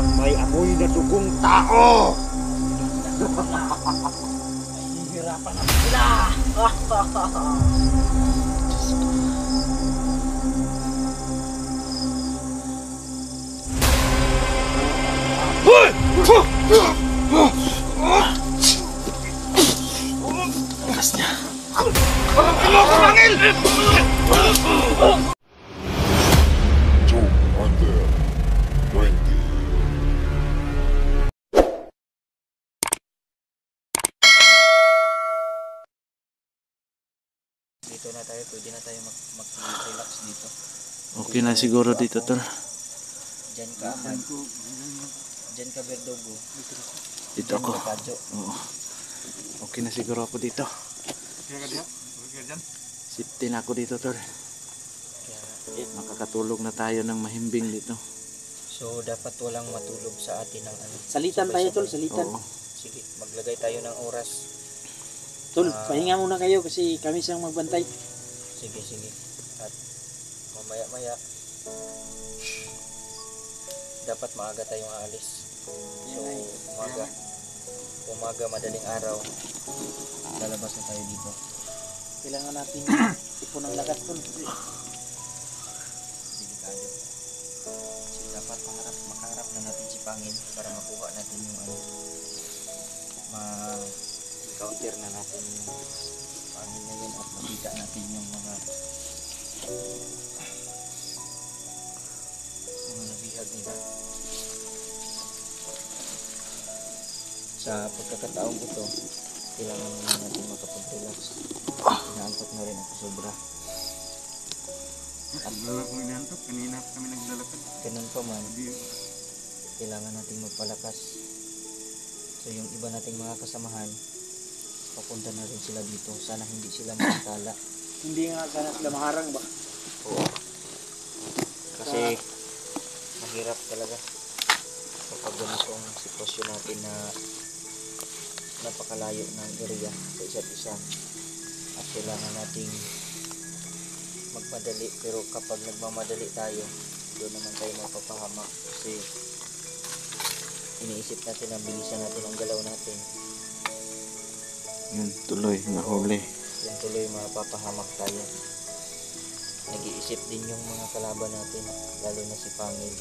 at may amoy na dugong tao. Hihirapan natin sila. Lakas niya. Pangil! Tomb Hunter 20. Dito na tayo, pwede na tayo mag-relax dito. Okay na siguro dito, tol. Diyan ka, Ahmad. Diyan ka, Verdugo. Dito ako. Diyan ka, Kadyo. Oo. Okay na siguro ako dito. Kaya ka diyan? Safety na ako dito, tol. Kaya, Makakatulog na tayo ng mahimbing dito. so, dapat walang matulog sa atin ng ano. Salitan tayo, tol, sabay-sabay. salitan. Oo. Sige, maglagay tayo ng oras. Tol, Ah. pahinga muna kayo kasi kami siyang magbantay. Sige, sige. At mamaya-maya, dapat maaga tayong aalis. So, umaga, madaling araw, lalabas na tayo dito. Kailangan natin ipon ng lakas, tol. Delikado. So, dapat makaharap na natin si Pangin para makuha natin yung ano, ma-counter na natin yung Pangin na yun at makita natin yung mga nabihag nila. Sa pagkakataong ito, kailangan natin makapag-relax. Inaantok na rin ako sobra. Lala kong inaantok, kanina kami naglalakad. Ganun pa man, kailangan nating magpalakas. So yung iba nating mga kasamahan, papunta na rin sila dito. Sana hindi sila makatala. Hindi nga sana sila maharang ba? Oo. Kasi mahirap talaga kapag ganitong sitwasyon natin na napakalayo ng area sa isa't isa at kailangan nating magmadali, pero kapag nagmamadali tayo, doon naman tayo mapapahamak kasi iniisip natin na bilisan natin ang galaw natin, Yun, tuloy, nahuli. yung tuloy mapapahamak tayo. Nag-iisip din yung mga kalaban natin, lalo na si Pangil.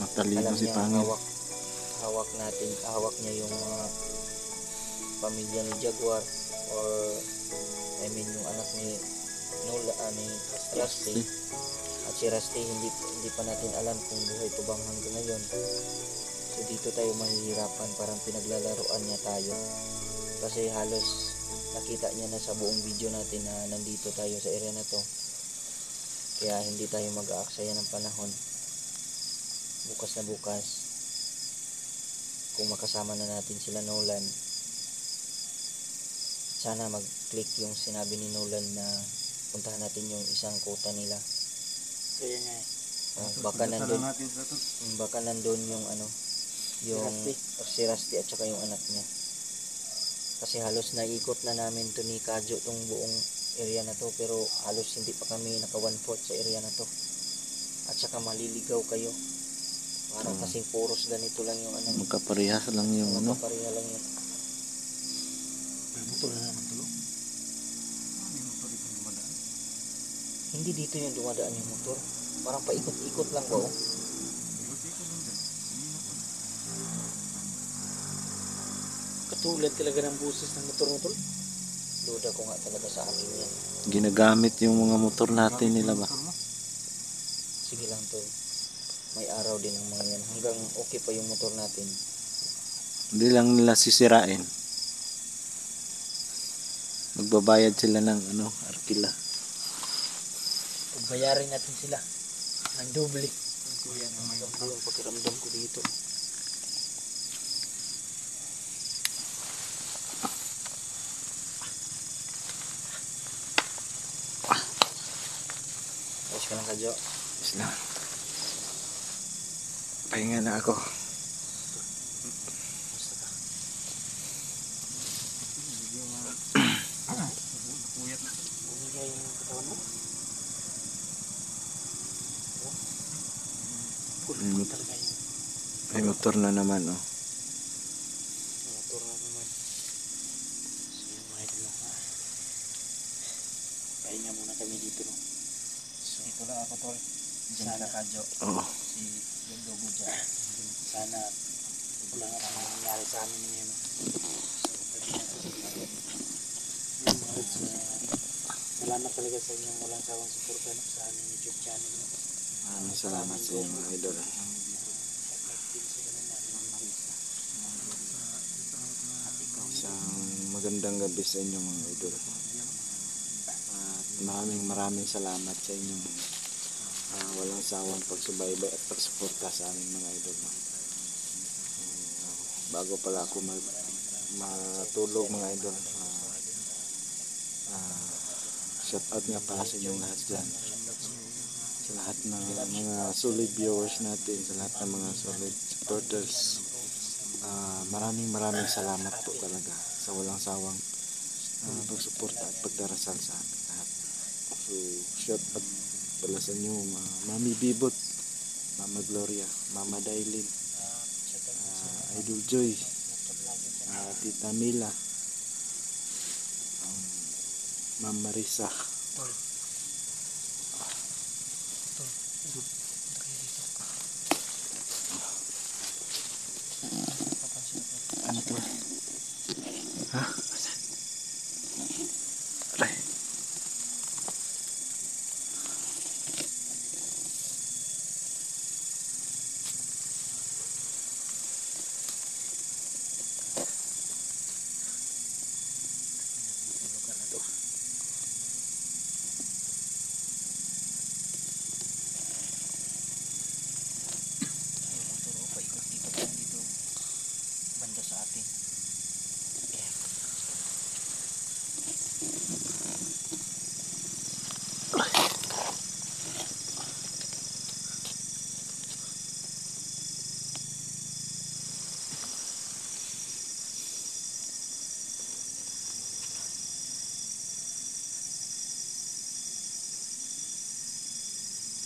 Matalino Alam si niya, Pangil. hawak niya yung mga pamilya ni Jaguar, or I mean yung anak ni Nola, ni Rusty. At si Rusty hindi pa natin alam kung buhay pa bang hanggang ngayon. So dito tayo mahihirapan, parang pinaglalaroan niya tayo. Kasi halos nakita niya na sa buong video natin na nandito tayo sa area na to. Kaya hindi tayo mag-aaksaya ng panahon. Bukas na bukas, kung makasama na natin sila Nolan, sana mag-click yung sinabi ni Nolan na puntahan natin yung isang kota nila. Kaya nga eh. Baka nandun yung ano, yung si Rusty at saka yung anak niya. Kasi halos naikot na namin to ni Kadyo tong buong area na to, pero halos hindi pa kami naka 1/4 sa area na to. At saka maliligaw kayo. Parang kasing puros ganito lang yung ano. Magkaparehas lang yung ano. Magkapareha lang yun. May motor na naman, tol. Hindi dito yung dumadaan yung motor. Parang paikot-ikot lang ba oh. Katulad talaga ng buses ng motor mo, tol. Duda ko nga talaga sa akin yan. Ginagamit yung mga motor natin nila ba? Sige lang to. May araw din ang mga yan. Hanggang okay pa yung motor natin. Hindi lang nila sisirain. Magbabayad sila ng ano, arkila. Pagbayarin natin sila ng doble. Yung pakiramdam ko dito. Ayos ka lang, Kadyo. Is lang. Pahinga na ako. Bumigay yung katawan mo. Talaga yun. May motor na naman, oh. Motor na naman. So yun mga idol, no? Pahinga muna kami dito, no? So, Dito lang ako, tol. Sana. Diyan kadyo. Oo. Si yung dugo dyan. sana wala nga pang nangyari sa amin ngayon, no? So pwede na kasi yun mga idol, salamat talaga sa inyong walang sawang suporta, no? Sa aming YouTube channel, no? Maraming salamat sa inyo mga idol. Isang magandang gabi sa inyo mga idol. At maraming salamat sa inyong walang sawang pagsubaybay at pagsuporta sa aming mga idol. Bago pala ako matulog mga idol, shout out nga pala sa inyong lahat dyan. Sa lahat ng mga solid viewers natin, sa lahat ng mga solid supporters. Maraming salamat po talaga sa walang sawang pagsuporta at pagdarasal sa amin lahat. So, shout out pala sa inyo, Mami Bibot, Mama Gloria, Mama Dailin, Idol Joy, Tita Mila, Mama Risa. Ano to? Ha? Aray. Banda sa atin.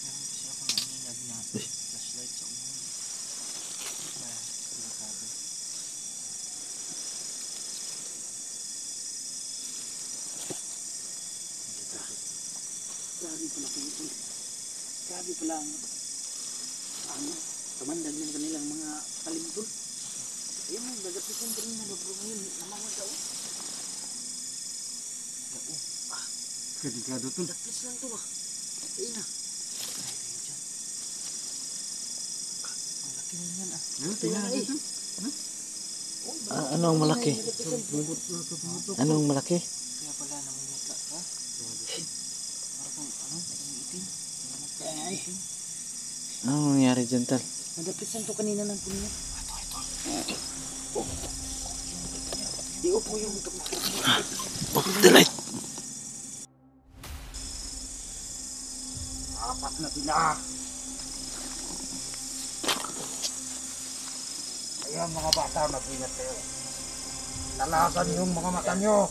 Meron kasi akong ininag na flashlight sa unahan. Delikado. Grabe pala po ito. Grabe pala ang kamandag ng kanilang mga kalimtol. Ayun mo, gagapitan ka rin na bro ngayon. Namamad ako. Delikado tol. Lapis lang to ah. Ayun na. Ang laki na yan ah. Ayun, tingnan natin tol. Anong malaki? Anong malaki? Kaya pala namumutla ka. Parang umiitim. Ay, Anong nangyari dyan, tal? nadapisan to kanina ng puno. Iupo yung Oh, delight! Apat na sila. Kaya mga bata, mag-ingat kayo. Talasan yung mga mata nyo.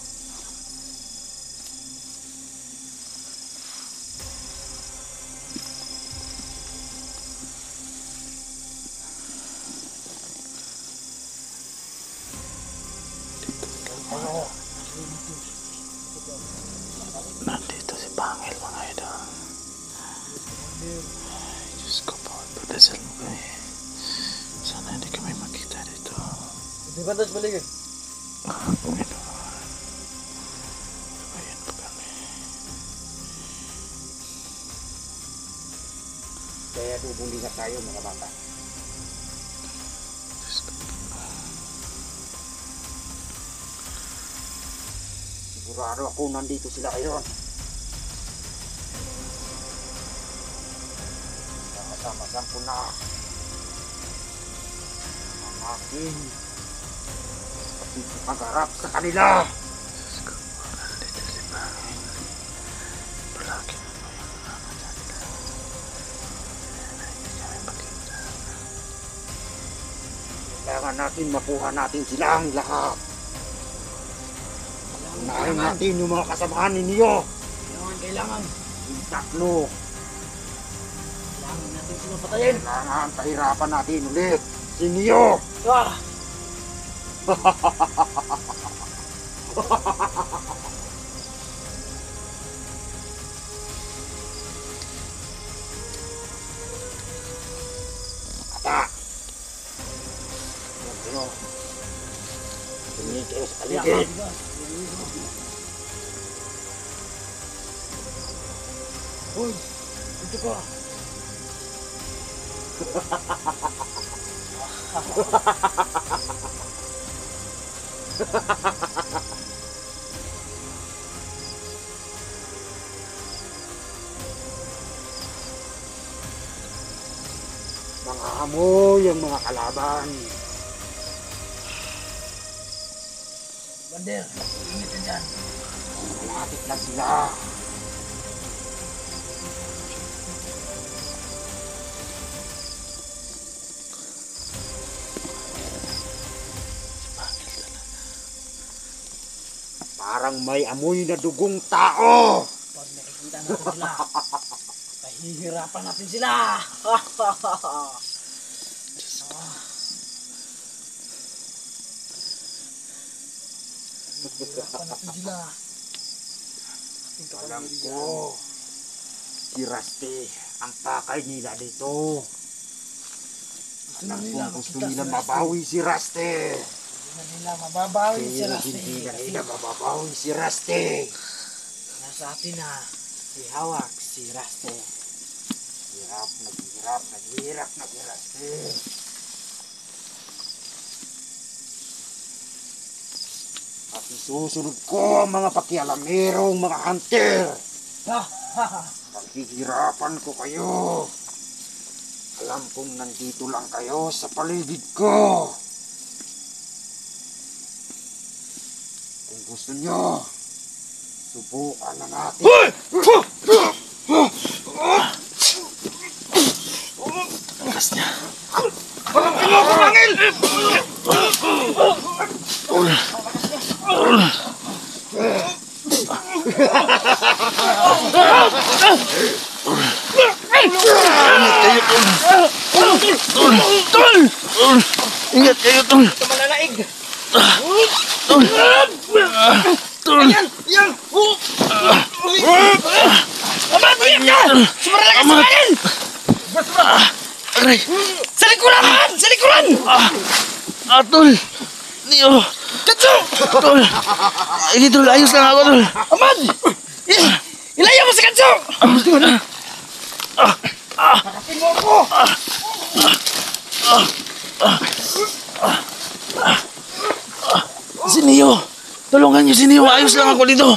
Kayo. Nandito si Pangil mga idol. Ay, Diyos ko po, pagdasal mo kami. Sana hindi kami makita dito. Di ba tas balik? Panginoon. Ayan po kami. Kaya bubunlingat tayo mga bata. Diyos ko po. Sigurado ako nandito sila ngayon. Sama-sama na ang aking pag-harap sa kanila. Diyos ko po, nandito si Pangil. Palagi na po yung mga mata nila. Sana hindi kami makita. Kailangan natin makuha natin silang lahat. Unahin natin yung mga kasamahan ninyo. Kailangan. Yung tatlo. Kailangan natin sila patayin. Kailangan pahirapan natin ulit. Si Neo! Ah! Ata! Ano? Tumingin kayo sa paligid. Uy! Dito ka! Mga amoy ang mga kalaban. Bander! Ingat ka dyan! Malapit lang sila. Parang may amoy na dugong tao. Pag nakikita natin sila, pahihirapan natin sila! Pahihirapan natin sila! Ating Alam kapangyarihan. ko, si Rusty ang pakay nila dito. Alam ko gusto nila mabawi si Rusty. Hindi na nila mababawi si Pero Rusty. hindi na nila mababawi si Rusty. Nasa atin na si Hawak, si Rusty. Hirap na si Rusty. At isusunod ko ang mga pakialamerong mga hunter. Paghihirapan ko kayo. Alam kong nandito lang kayo sa paligid ko. Kung gusto nyo, subukan na natin. Lakas niya. Walang pinapamangil! Ingat kayo, Tol! Malalaig! Tol! Tol! Yan! Mabati ka! Sumarala ka sa kanin! Aray! Sa likuran! Sa likuran! Tol! Neo! Katso! Tol! Ay, Tol! Ayos lang ako, Tol! Amad! Ilaya mo si Katso! Harapin mo ako! Si Neo! Tulungan niyo si Neo! Ayos lang ako dito!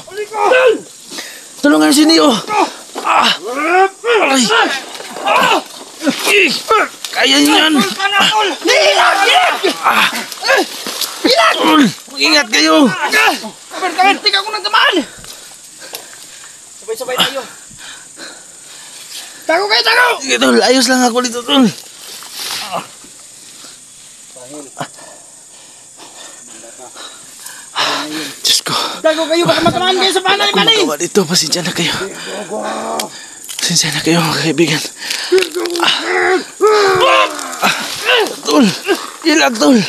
Tulungan niyo si Neo! Aray! Kaya niyo yan! Ilag! Ilag! Tol! Mag-ingat kayo! Kamer! Tika ko ng tamaan! Sabay-sabay tayo. Tago kayo! Tago! Sige, Tol! Ayos lang ako dito, Tol! Diyos ko! Tago kayo! Baka matamaan kayo sa panay! Panay! Gawa dito, pasensya na kayo. Pasensya na kayo, mga kaibigan. Tol! Ilag, Tol!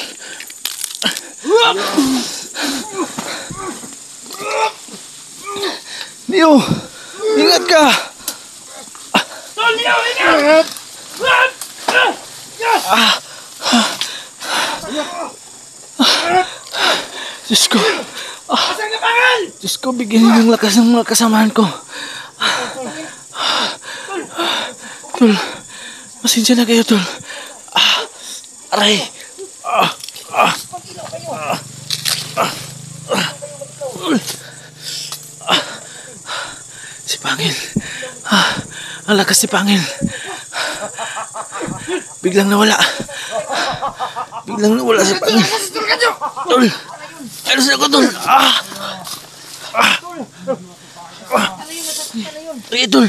Neo! Ingat ka! Tol! Neo! Ingat! Diyos ko! Asan ka pangal? Diyos ko, bigyan niyo ng lakas ng mga kasamahan ko. Tol, pasensya na kayo, Tol. Aray! Si Pangil. Ang lakas si Pangil. Biglang nawala. Biglang nawala si Pangil. Tol! Ayos ako, Tol! Sige, Tol!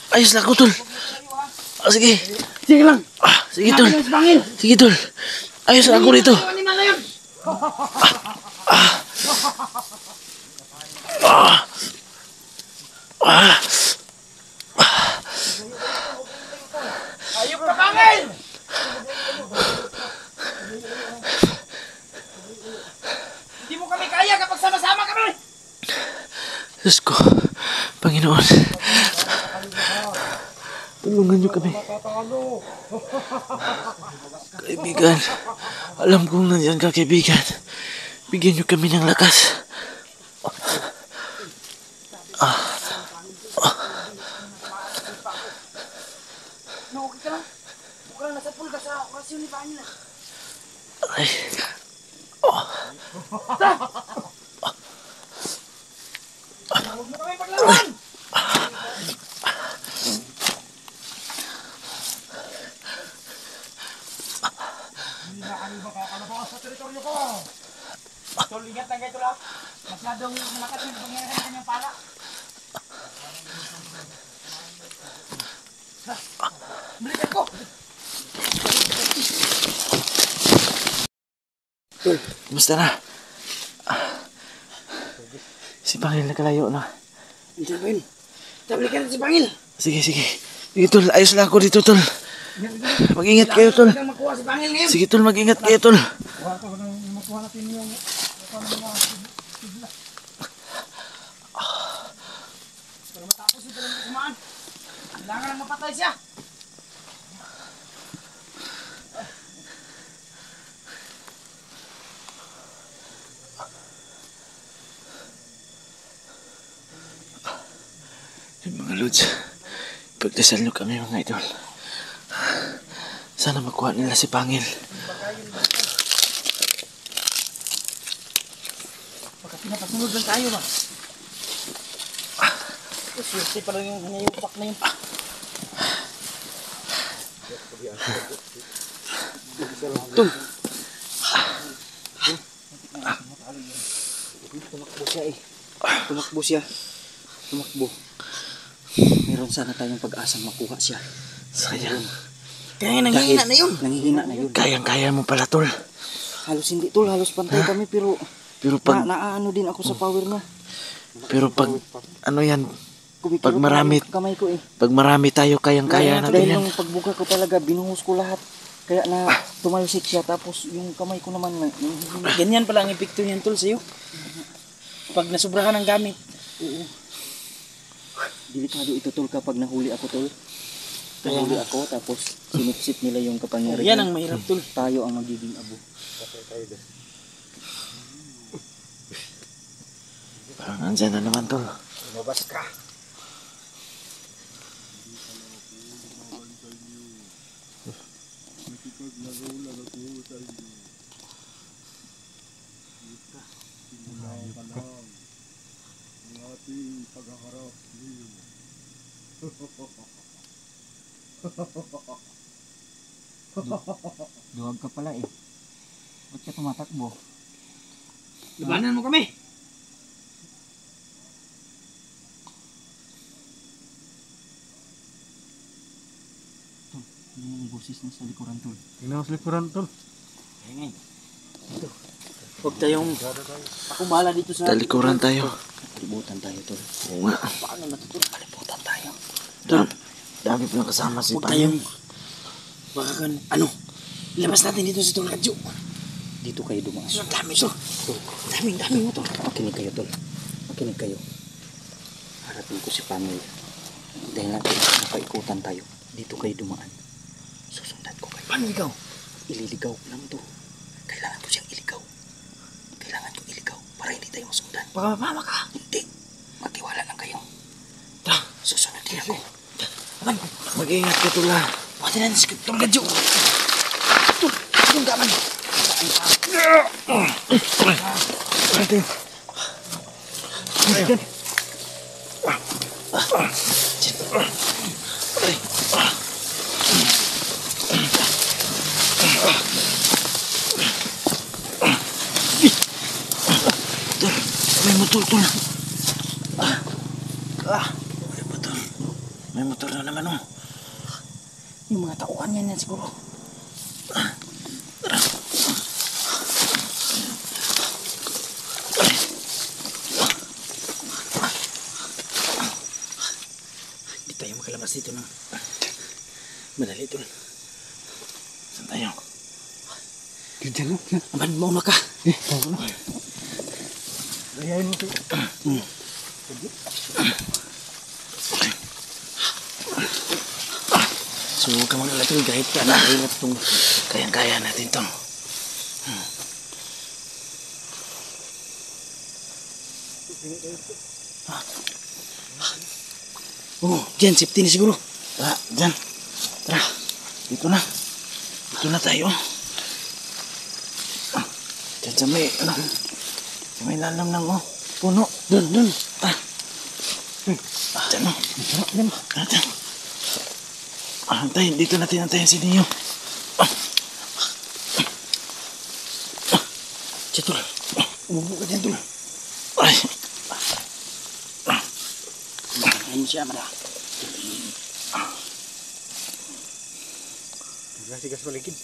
Ayos na ako, Tol! Sige! Sige lang! Sige, Tol! Sige, Tol! Ayos na ako rito! Ayop ka pangil! Diyos ko, Panginoon. Tulungan niyo kami. Kaibigan, alam kong nandiyan ka, kaibigan. Bigyan niyo kami ng lakas. No, okay ka lang. Okay lang, nasa pool ka sa orasyon ni Pangil. Ay. Huwag mo kami paglaruan! Hindi na kami makakalabas sa teritoryo ko. Tol, ingat lang kayo, Tol, ha? Masyadong malakas yung pangyayari ng kanyang pala. Balikan ko! Kumusta na? Si Pangil nakalayo na. Hindi, Pangil. Balikan si Pangil. Sige, sige. Sige, Tol. Ayos lang ako dito, Tol. Mag-ingat kayo, Tol. Kailangan makuha si Pangil ngayon. Sige, Tol. Mag-ingat kayo, Tol. Makuha natin yung sigla. Pero matapos ito lang kumaan. Kailangan lang mapatay siya. Mga Lods, pagdasal nyo kami, mga idol. Sana makuha nila si Pangil. Baka pinapasunod lang tayo ba? Swerte pa lang yung hanayupak na yun. Tung! Tumakbo siya eh. Tumakbo siya. Tumakbo. Meron sana tayong pag-asang makuha siya. Sayang. Kaya nanghihina na yun. Nanghihina na yun. Kayang-kaya mo pala, Tol. Halos hindi tol, halos pantay kami pero Pero pag, naano din ako sa power niya. pero pag, ano yan, Kumikilo Pag marami- pa kamay ko eh. pag marami tayo, kayang-kaya natin Dahil yan. yung pagbuka ko talaga, binuhos ko lahat. Kaya na tumalsik siya tapos yung kamay ko naman ganyan pala ang epekto niyan tol sa'yo. Pag nasubrahan ng gamit. Oo. Delikado ito tol kapag nahuli ako tol. Nahuli ako tapos sinipsip nila yung kapangyarihan. Yan ang mahirap tol. Tayo ang magiging abo. Parang nandyan na naman, Tol. Lumabas ka. Duwag ka pala eh. Ba't ka tumatakbo? Labanan mo kami! Tol, ano yung boses na sa likuran tol? Tingnan mo sa likuran, Tol. Ngay. Ito. Huwag tayong... Ako bahala dito sa... Talikuran tayo. Kalibutan tayo tol. Oo nga. Paano natutulog? Kalibutan tayo. Dami pa na kasama si Huwag Pangil. tayong... Baka kan... Ano? Ilabas natin dito sa tol radyo. Dito kayo dumaan. Ang dami to. Daming mo to. Makinig kayo tol. Makinig kayo. Harapin ko si Pangil. Dahil natin napaikutan tayo. Dito kayo dumaan. Susundan ko kayo. Paano ikaw? Ililigaw ko lang to. Kailangan ko siyang iligaw. Kailangan ko iligaw para hindi tayo masundan. Baka mapama ka. Hindi. Magtiwala lang kayo. Susunod din ako. Mag-ingat ka, Tol, ha. Pati na sa tol gadyo. Tol, yung gaman. Atin. May motor, Tol. May motor na naman, oh. Yung mga tauhan yan siguro. Hindi tayo makalabas dito ng madali tol. Saan tayo? Diyan lang. Aman, mauna ka. Ayayin mo, Tol. So huwag ka mag-alala tol, kahit ka nakahirap itong kayang-kaya natin to. Oh, dyan, safety ni siguro. Tara, dyan. Tara, dito na. Dito na tayo. Dyan sa may, ano, sa may lalam ng, puno. Dun. Ah. Dyan, dyan. Dyan. Antayin, dito natin antayin si Neo. Diyan, tol. Umupo ka dyan, tol. Ay. Ano siya, mara? Nasigas paligid.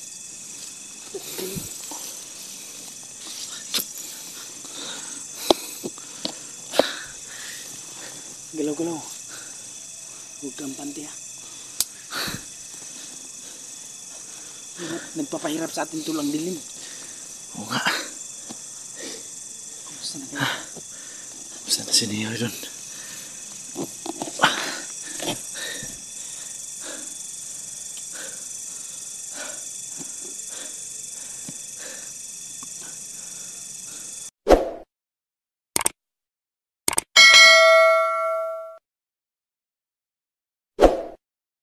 Galaw-galaw. Huwag kang panti ha. Nagpapahirap sa atin tulang dilim. Oo nga. Basta na kayo. Basta na si Neo doon.